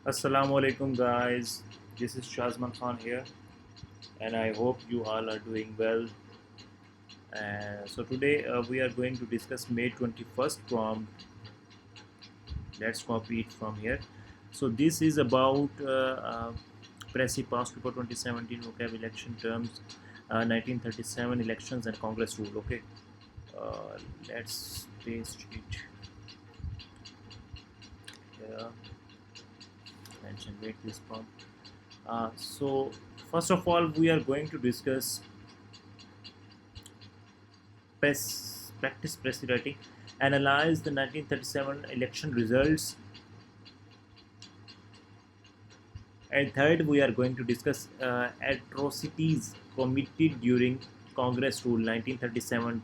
Assalamu alaikum, guys. This is Shazman Khan here, and I hope you all are doing well. So today we are going to discuss May 21st prompt. Let's copy it from here. So this is about Pressy Past Report 2017 vocab election terms, 1937 elections and Congress rule. Okay, uh, let's paste it here and generate this prompt. So first of all, we are going to discuss practice press writing, analyze the 1937 election results, and third, we are going to discuss atrocities committed during Congress Rule 1937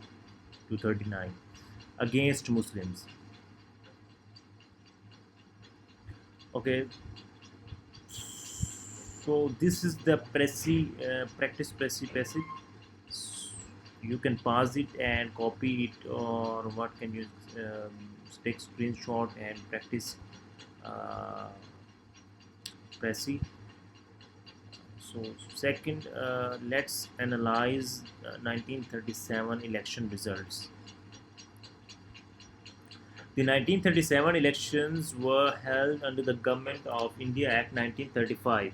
to 39 against Muslims. Okay, so this is the practice Pressy. You can pause it and copy it, or what can you take screenshot and practice uh, Pressy. So second, let's analyze 1937 election results. The 1937 elections were held under the Government of India Act 1935,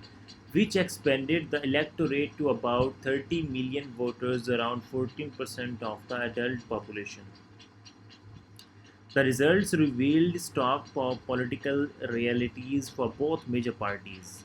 which expanded the electorate to about 30 million voters, around 14% of the adult population. The results revealed stark political realities for both major parties.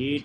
8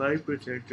5%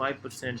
5%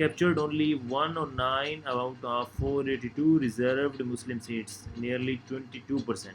Captured only 109 out of 482 reserved Muslim seats, nearly 22%.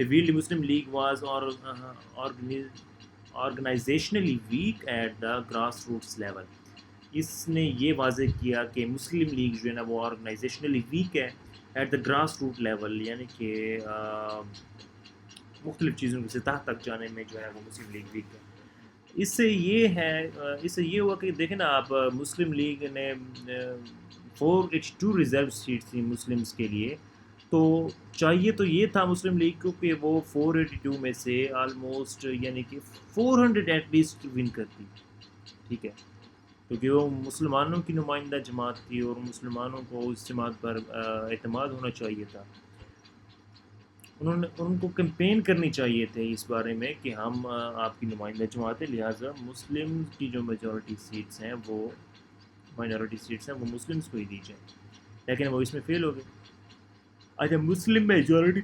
Revealed Muslim League was organizationally weak at the grassroots level. اس نے یہ واضح کیا کہ مسلم league جو ہے نا وہ organizationally weak ہے at the grass root level, یعنی کہ مختلف چیزوں کی سطح تک جانے میں جو ہے وہ مسلم لیگ ویک ہے۔ اس سے یہ ہے اس سے یہ ہوا کہ دیکھیں نا آپ، مسلم لیگ نے 482 ریزرو سیٹس تھیں مسلمس کے لیے، تو چاہیے تو یہ تھا مسلم لیگ کو کہ وہ 482 میں سے آلموسٹ یعنی کہ 400 ایٹ لیسٹ ون کرتی، ٹھیک ہے، کیونکہ وہ مسلمانوں کی نمائندہ جماعت تھی اور مسلمانوں کو اس جماعت پر اعتماد ہونا چاہیے تھا۔ ان کو کیمپین کرنی چاہیے تھے اس بارے میں کہ ہم آپ کی نمائندہ جماعت ہے، لہٰذا مسلم کی جو میجورٹی سیٹس ہیں وہ مسلمس کو ہی دی جائیں، لیکن وہ اس میں فیل ہو گئے۔ اچھا، مسلم میجورٹی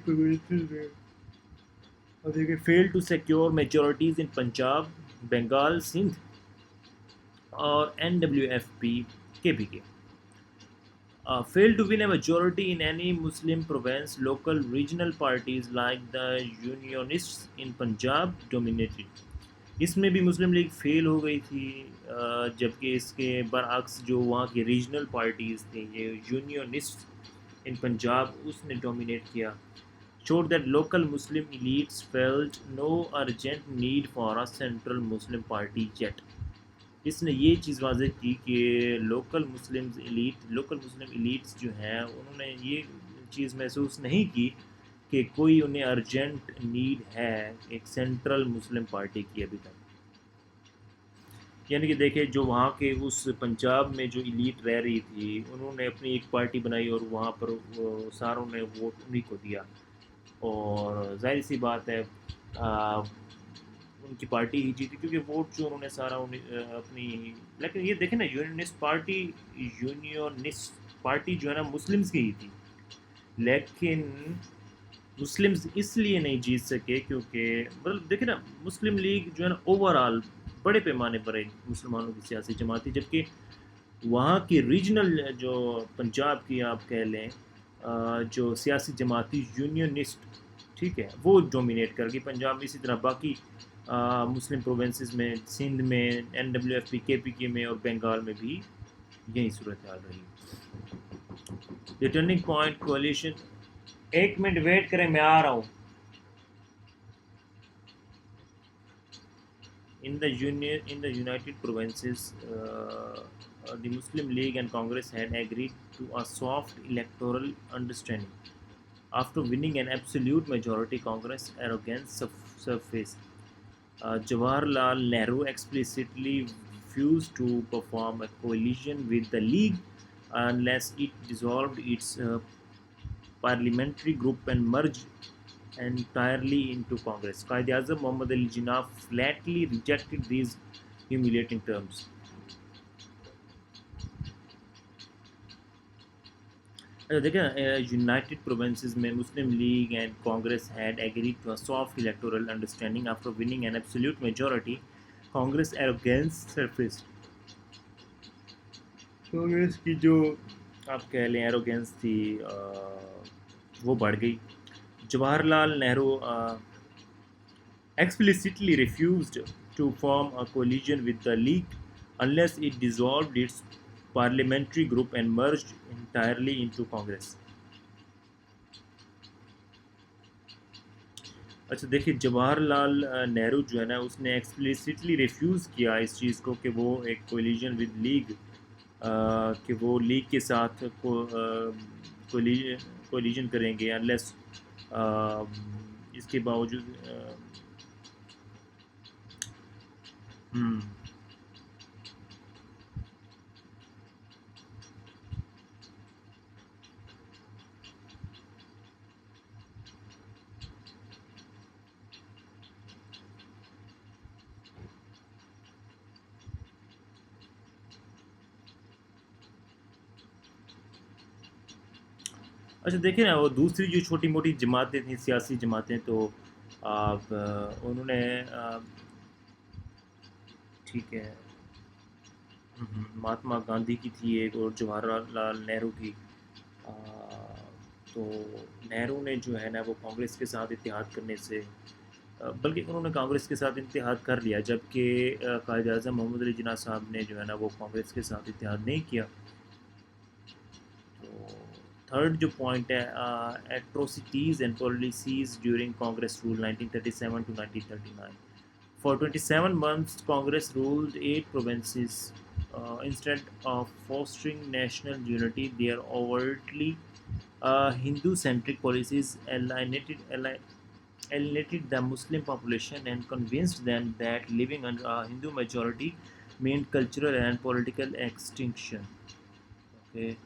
دیکھیں، فیل ٹو سیکیور میجورٹیز ان پنجاب، بنگال، سندھ اور NWFP KPK. Failed to win a majority in any Muslim province. Local regional parties like the Unionists in Punjab dominated. اس میں بھی مسلم لیگ فیل ہو گئی تھی، جبکہ اس کے برعکس جو وہاں کی ریجنل پارٹیز تھیں، یہ یونینسٹ ان پنجاب، اس نے ڈومینیٹ کیا۔ showed that local Muslim elites felt no urgent need for a central Muslim party yet. اس نے یہ چیز واضح کی کہ لوکل مسلم ایلیٹس جو ہیں انہوں نے یہ چیز محسوس نہیں کی کہ کوئی انہیں ارجنٹ نیڈ ہے ایک سینٹرل مسلم پارٹی کی ابھی تک۔ یعنی کہ دیکھیں، جو وہاں کے اس پنجاب میں جو ایلیٹ رہ رہی تھی، انہوں نے اپنی ایک پارٹی بنائی اور وہاں پر ساروں نے ووٹ انہیں کو دیا، اور ظاہر سی بات ہے ان کی پارٹی ہی جیتی، کیونکہ ووٹ جو انہوں نے سارا اپنی۔ لیکن یہ دیکھیں نا، یونینسٹ پارٹی جو ہے نا مسلمس کی ہی تھی، لیکن مسلمز اس لیے نہیں جیت سکے کیونکہ مطلب دیکھیں نا، مسلم لیگ جو ہے نا اوور آل بڑے پیمانے پر ایک مسلمانوں کی سیاسی جماعت تھی، جبکہ وہاں کی ریجنل جو پنجاب کی آپ کہہ لیں جو سیاسی جماعت تھی یونینسٹ، ٹھیک ہے، وہ ڈومینیٹ کر گئی پنجاب میں۔ اسی طرح باقی مسلم پروونسز میں، سندھ میں، NWFP KPK میں اور بنگال میں بھی یہی صورتحال رہی۔ دی ٹرننگ پوائنٹ کولیشن، ایک منٹ ویٹ کریں، میں آ رہا ہوں۔ In the United Provinces, the Muslim League and Congress had agreed to a soft electoral understanding. After winning an absolute majority, Congress arrogance surfaced. Jawaharlal Nehru explicitly refused to perform a coalition with the League unless it dissolved its parliamentary group and merged entirely into Congress. Quaid Azam Muhammad Ali Jinnah flatly rejected these humiliating terms. دیکھیں، United Provinces میں Muslim League and Congress had agreed to a soft electoral understanding after winning an absolute majority, Congress arrogance surfaced. Congress کی جو آپ کہہ لیں arrogance تھی وہ بڑھ گئی۔ Jawahar Nehru explicitly refused to form a coalition with the League unless it dissolved its parliamentary group and merged entirely into Congress. اچھا دیکھیے، جواہر لال نہرو جو ہے نا اس نے ایکسپلیسٹلی ریفیوز کیا اس چیز کو کہ وہ ایک کولیجن ود لیگ، کہ وہ لیگ کے ساتھ کولیجن کریں گے انلیس اس کے باوجود اچھا دیکھیں نا، وہ دوسری جو چھوٹی موٹی جماعتیں تھیں، سیاسی جماعتیں، تو انہوں نے ٹھیک ہے، مہاتما گاندھی کی تھی ایک اور جواہر لال نہرو کی، تو نہرو نے جو ہے نا وہ کانگریس کے ساتھ اتحاد کرنے سے بلکہ انہوں نے کانگریس کے ساتھ اتحاد کر لیا، جبکہ قائد اعظم محمد علی جناح صاحب نے جو ہے نا وہ کانگریس کے ساتھ اتحاد نہیں کیا۔ تو تھرڈ جو پوائنٹ ہے، atrocities and policies during Congress rule 1937 to 1939۔ For 27 months, Congress ruled 8 provinces. Instead of fostering national unity, their overtly Hindu-centric policies alienated the Muslim population and convinced them that living under a Hindu majority meant cultural and political extinction. Okay.